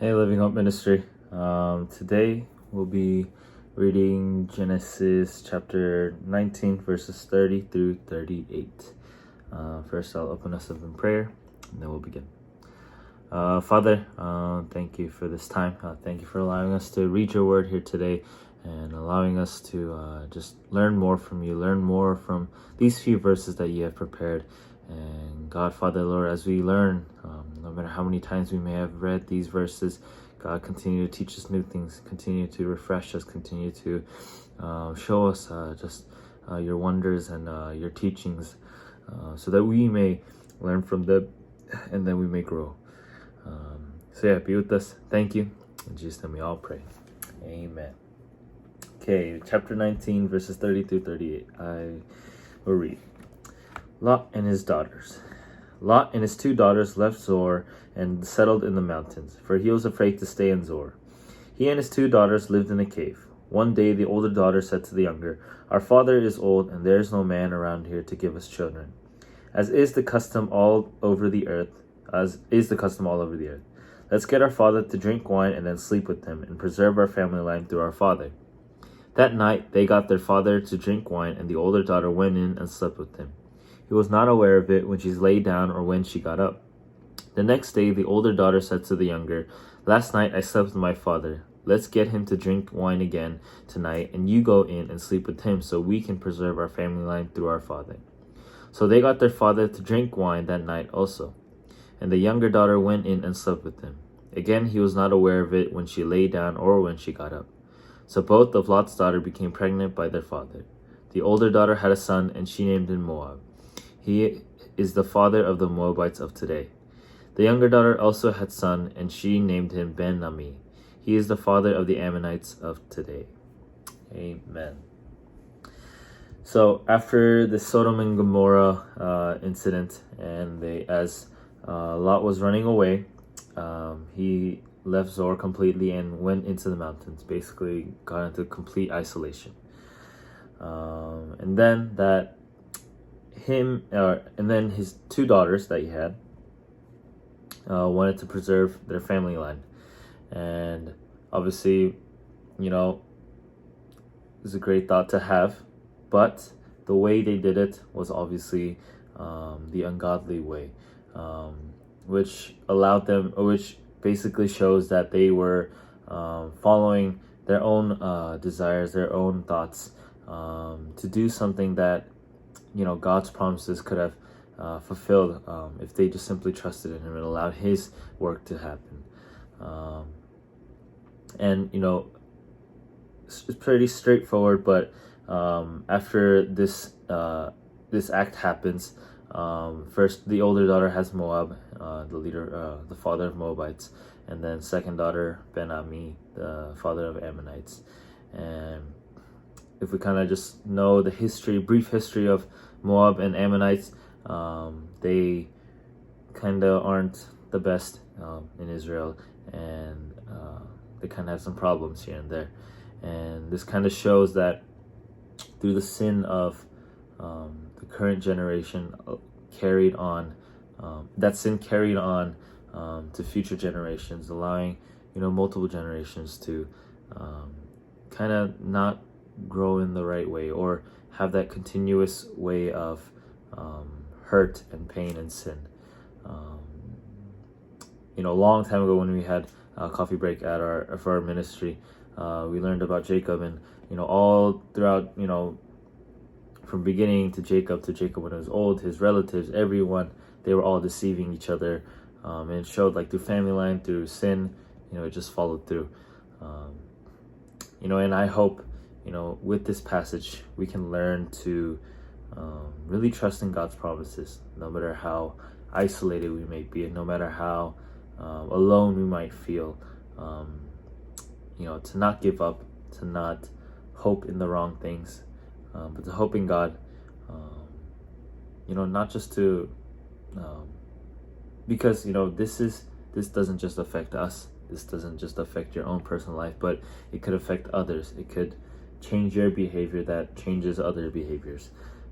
Hey, Living Hope Ministry. Today we'll be reading Genesis chapter 19, verses 30 through 38. First, I'll open us up in prayer, and then we'll begin. Father, thank you for this time. Thank you for allowing us to read your word here today and allowing us to just learn more from you, learn more from these few verses that you have prepared. And God, Father, Lord, as we learn, no matter how many times we may have read these verses, God, continue to teach us new things, continue to refresh us, continue to show us just your wonders and your teachings so that we may learn from them and then we may grow. Be with us. Thank you. In Jesus' name we all pray. Amen. Okay, chapter 19, verses 30 through 38. I will read. Lot and his daughters. Lot and his 2 daughters left Zoar and settled in the mountains, for he was afraid to stay in Zoar. He and his 2 daughters lived in a cave. One day the older daughter said to the younger, "Our father is old, and there is no man around here to give us children, as is the custom all over the earth. Let's get our father to drink wine and then sleep with him, and preserve our family line through our father." That night they got their father to drink wine, and the older daughter went in and slept with him. He was not aware of it when she lay down or when she got up. The next day the older daughter said to the younger, "Last night I slept with my father. Let's get him to drink wine again tonight, and you go in and sleep with him so we can preserve our family line through our father." So they got their father to drink wine that night also. And the younger daughter went in and slept with him. Again he was not aware of it when she lay down or when she got up. So both of Lot's daughters became pregnant by their father. The older daughter had a son, and she named him Moab. He is the father of the Moabites of today. The younger daughter also had a son, and she named him Ben-Ami. He is the father of the Ammonites of today. Amen. So after the Sodom and Gomorrah incident, and as Lot was running away, he left Zoar completely and went into the mountains, basically got into complete isolation. And then his 2 daughters that he had wanted to preserve their family line. And obviously, it's a great thought to have, but the way they did it was obviously the ungodly way, which basically shows that they were following their own desires, their own thoughts, to do something that God's promises could have fulfilled if they just simply trusted in him and allowed his work to happen. It's pretty straightforward, but after this act happens, first the older daughter has Moab, the father of Moabites, and then second daughter Ben-Ami, the father of Ammonites. And if we kind of just know the brief history of Moab and Ammonites, they kind of aren't the best in Israel, and they kind of have some problems here and there. And this kind of shows that through the sin of the current generation carried on to future generations, allowing multiple generations to kind of not grow in the right way or have that continuous way of hurt and pain and sin. A long time ago when we had a coffee break for our ministry, we learned about Jacob, and all throughout, from beginning to Jacob when he was old, his relatives, everyone, they were all deceiving each other, and it showed through family line, through sin, it just followed through. And I hope with this passage we can learn to really trust in God's promises, no matter how isolated we may be, and no matter how alone we might feel. To not give up, to not hope in the wrong things, but to hope in God. Not just to because this doesn't just affect us. This doesn't just affect your own personal life, but it could affect others. It could change your behavior that changes other behaviors.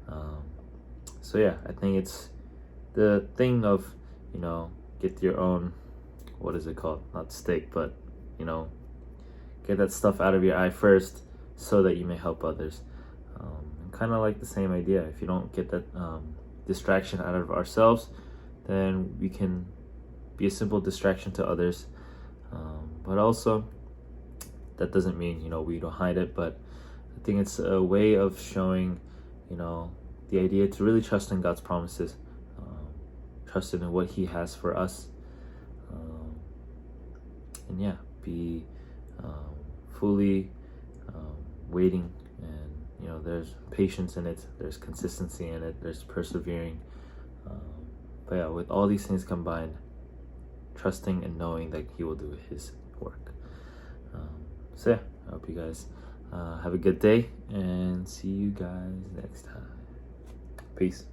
I think it's the thing of get your own what is it called? Not steak, but get that stuff out of your eye first so that you may help others. And kind of like the same idea. If you don't get that distraction out of ourselves, then we can be a simple distraction to others. But also, that doesn't mean we don't hide it, but I think it's a way of showing the idea to really trust in God's promises, trust in what He has for us, and be fully waiting. And there's patience in it, there's consistency in it, there's persevering. But with all these things combined, trusting and knowing that He will do His work. I hope you guys have a good day, and see you guys next time. Peace.